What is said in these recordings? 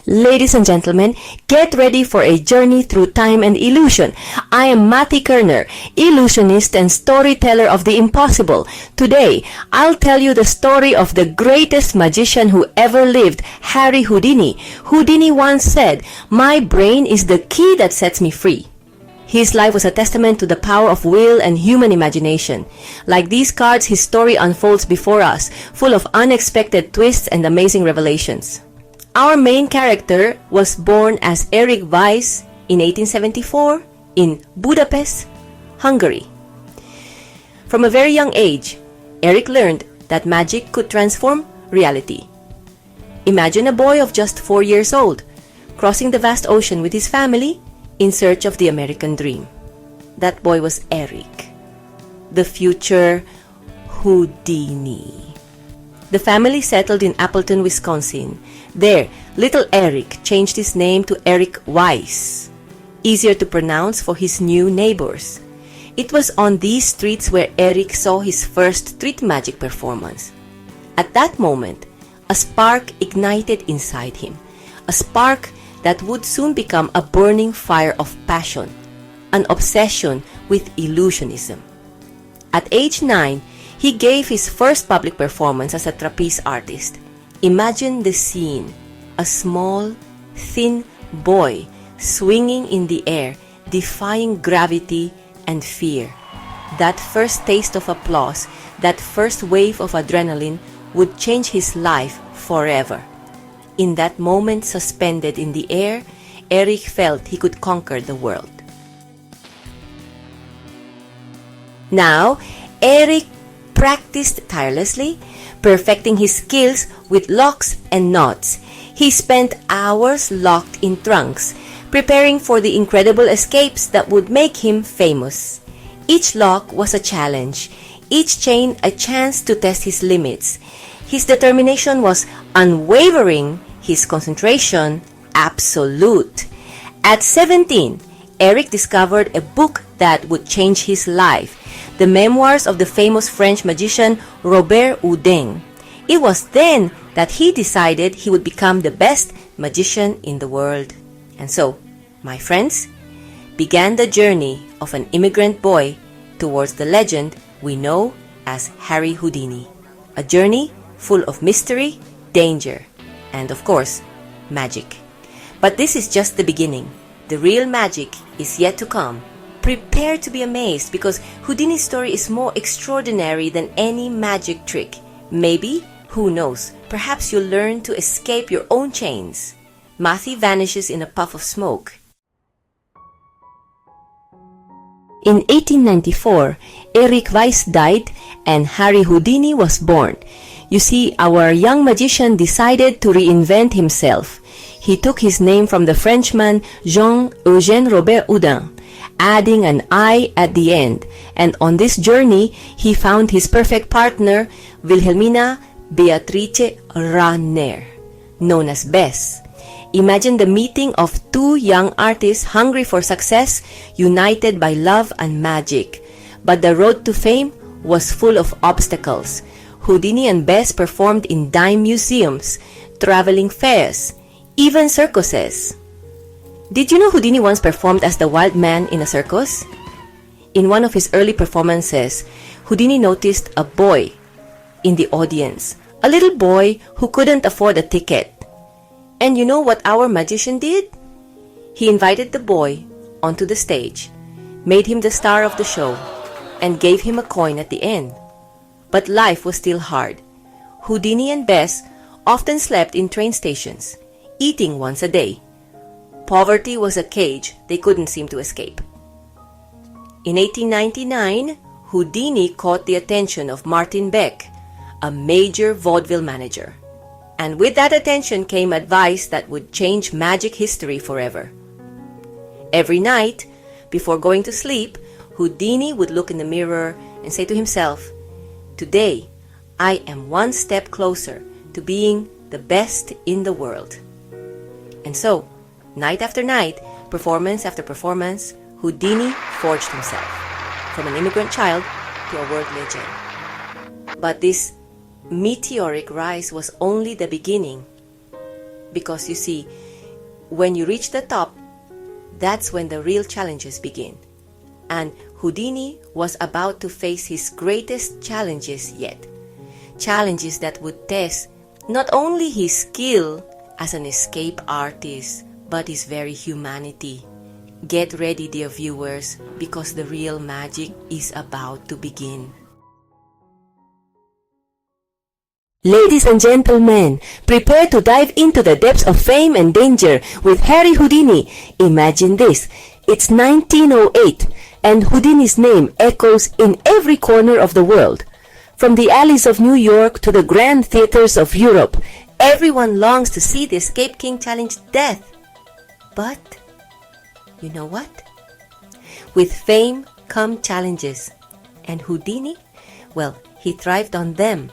Ladies and gentlemen, get ready for a journey through time and illusion. I am MATHYTV, illusionist and storyteller of the impossible. Today, I'll tell you the story of the greatest magician who ever lived, Harry Houdini. Houdini once said, "My brain is the key that sets me free." His life was a testament to the power of will and human imagination. Like these cards, his story unfolds before us, full of unexpected twists and amazing revelations. Our main character was born as Eric Weiss in 1874 in Budapest, Hungary. From a very young age, Eric learned that magic could transform reality. Imagine a boy of just 4 years old, crossing the vast ocean with his family in search of the American dream. That boy was Eric, the future Houdini. The family settled in Appleton, Wisconsin. There, little Eric changed his name to Eric Weiss, easier to pronounce for his new neighbors. It was on these streets where Eric saw his first street magic performance. At that moment, a spark ignited inside him, a spark that would soon become a burning fire of passion, an obsession with illusionism. At age 9, he gave his first public performance as a trapeze artist. Imagine the scene, a small, thin boy swinging in the air, defying gravity and fear. That first taste of applause, that first wave of adrenaline would change his life forever. In that moment suspended in the air, Eric felt he could conquer the world. Now, Eric practiced tirelessly, perfecting his skills with locks and knots. He spent hours locked in trunks, preparing for the incredible escapes that would make him famous. Each lock was a challenge, each chain a chance to test his limits. His determination was unwavering, his concentration absolute. At 17, Eric discovered a book that would change his life, the memoirs of the famous French magician Robert Houdin. It was then that he decided he would become the best magician in the world. And so, my friends, began the journey of an immigrant boy towards the legend we know as Harry Houdini. A journey full of mystery, danger, and of course, magic. But this is just the beginning. The real magic is yet to come. Prepare to be amazed because Houdini's story is more extraordinary than any magic trick. Maybe, who knows, perhaps you'll learn to escape your own chains. Mathy vanishes in a puff of smoke. In 1894, Eric Weiss died and Harry Houdini was born. You see, our young magician decided to reinvent himself. He took his name from the Frenchman Jean-Eugène Robert Houdin, adding an I at the end. And on this journey, he found his perfect partner, Wilhelmina Beatrice Ranner, known as Bess. Imagine the meeting of two young artists hungry for success, united by love and magic. But the road to fame was full of obstacles. Houdini and Bess performed in dime museums, traveling fairs, even circuses. Did you know Houdini once performed as the wild man in a circus? In one of his early performances, Houdini noticed a boy in the audience, a little boy who couldn't afford a ticket. And you know what our magician did? He invited the boy onto the stage, made him the star of the show, and gave him a coin at the end. But life was still hard. Houdini and Bess often slept in train stations, eating once a day. Poverty was a cage they couldn't seem to escape. In 1899, Houdini caught the attention of Martin Beck, a major vaudeville manager. And with that attention came advice that would change magic history forever. Every night, before going to sleep, Houdini would look in the mirror and say to himself, "Today, I am one step closer to being the best in the world." And so, night after night, performance after performance, Houdini forged himself, from an immigrant child to a world legend. But this meteoric rise was only the beginning. Because you see, when you reach the top, that's when the real challenges begin. And Houdini was about to face his greatest challenges yet. Challenges that would test not only his skill as an escape artist, but his very humanity. Get ready, dear viewers, because the real magic is about to begin. Ladies and gentlemen, prepare to dive into the depths of fame and danger with Harry Houdini. Imagine this, it's 1908 and Houdini's name echoes in every corner of the world. From the alleys of New York to the grand theaters of Europe, everyone longs to see the Escape King challenge death. But, you know what? With fame come challenges. And Houdini? Well, he thrived on them.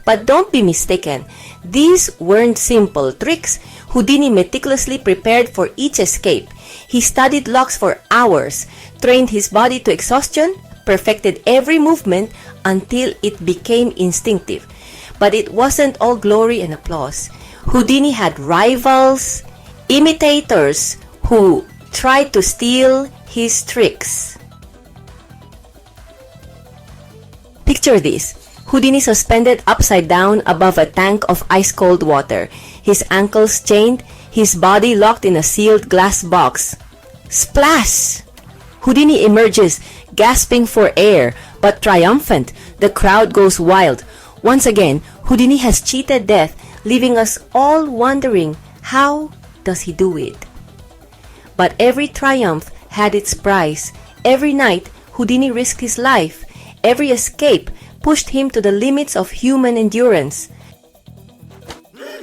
But don't be mistaken, these weren't simple tricks. Houdini meticulously prepared for each escape. He studied locks for hours, trained his body to exhaustion, perfected every movement until it became instinctive. But it wasn't all glory and applause. Houdini had rivals, imitators who tried to steal his tricks. Picture this. Houdini suspended upside down above a tank of ice-cold water, his ankles chained, his body locked in a sealed glass box. Splash! Houdini emerges, gasping for air, but triumphant. The crowd goes wild. Once again, Houdini has cheated death, leaving us all wondering, how does he do it? But every triumph had its price. Every night, Houdini risked his life. Every escape pushed him to the limits of human endurance.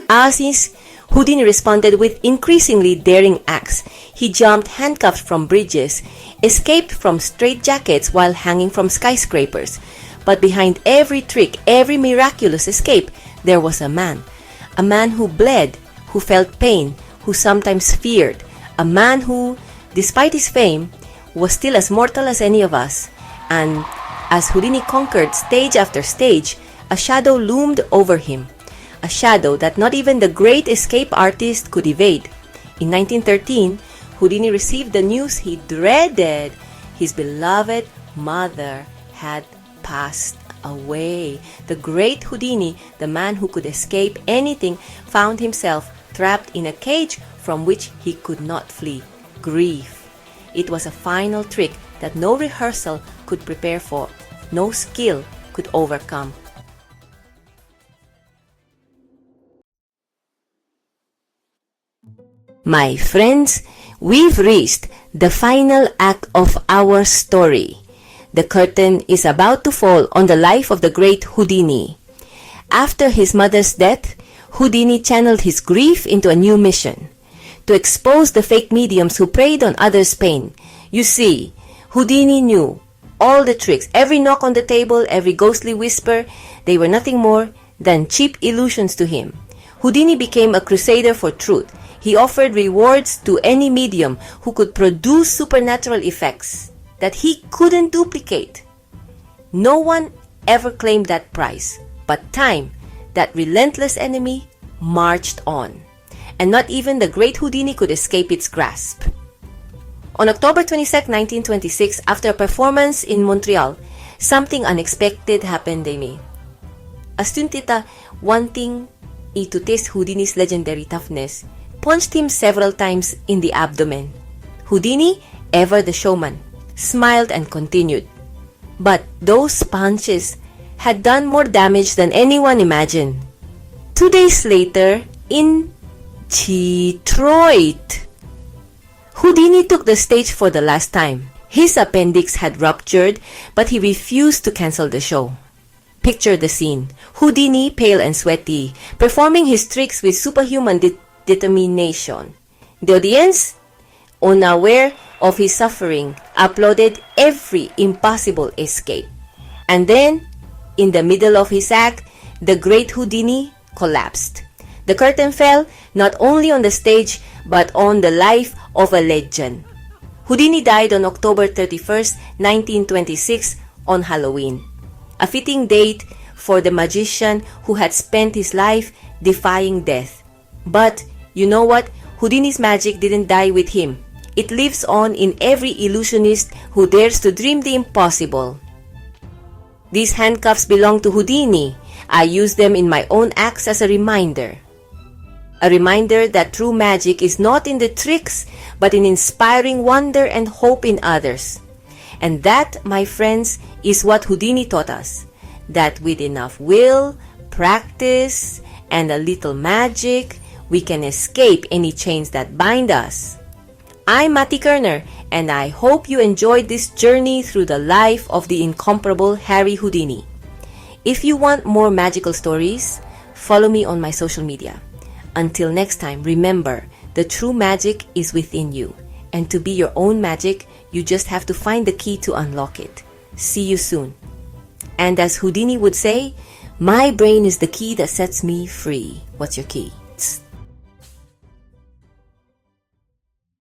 As is, Houdini responded with increasingly daring acts. He jumped handcuffed from bridges, escaped from straitjackets while hanging from skyscrapers. But behind every trick, every miraculous escape, there was a man who bled, who felt pain, who sometimes feared, a man who, despite his fame, was still as mortal as any of us. And as Houdini conquered stage after stage, a shadow loomed over him, a shadow that not even the great escape artist could evade. In 1913, Houdini received the news he dreaded. His beloved mother had passed away. The great Houdini, the man who could escape anything, found himself trapped in a cage from which he could not flee. Grief. It was a final trick that no rehearsal could prepare for, no skill could overcome. My friends, we've reached the final act of our story. The curtain is about to fall on the life of the great Houdini. After his mother's death, Houdini channeled his grief into a new mission: to expose the fake mediums who preyed on others' pain. You see, Houdini knew all the tricks, every knock on the table, every ghostly whisper. They were nothing more than cheap illusions to him. Houdini became a crusader for truth. He offered rewards to any medium who could produce supernatural effects that he couldn't duplicate. No one ever claimed that prize, but time, that relentless enemy, marched on. And not even the great Houdini could escape its grasp. On October 22, 1926, after a performance in Montreal, something unexpected happened to me. A student, wanting to test Houdini's legendary toughness, punched him several times in the abdomen. Houdini, ever the showman, smiled and continued. But those punches had done more damage than anyone imagined. 2 days later, in Detroit, Houdini took the stage for the last time. His appendix had ruptured, but he refused to cancel the show. Picture the scene. Houdini, pale and sweaty, performing his tricks with superhuman determination. The audience, unaware of his suffering, applauded every impossible escape. And then, in the middle of his act, the great Houdini collapsed. The curtain fell not only on the stage, but on the life of a legend. Houdini died on October 31st, 1926, on Halloween. A fitting date for the magician who had spent his life defying death. But you know what? Houdini's magic didn't die with him. It lives on in every illusionist who dares to dream the impossible. These handcuffs belong to Houdini. I use them in my own acts as a reminder. A reminder that true magic is not in the tricks, but in inspiring wonder and hope in others. And that, my friends, is what Houdini taught us. That with enough will, practice, and a little magic, we can escape any chains that bind us. I'm MATHYTV, and I hope you enjoyed this journey through the life of the incomparable Harry Houdini. If you want more magical stories, follow me on my social media. Until next time, remember, the true magic is within you. And to be your own magic, you just have to find the key to unlock it. See you soon. And as Houdini would say, my brain is the key that sets me free. What's your key? Tss.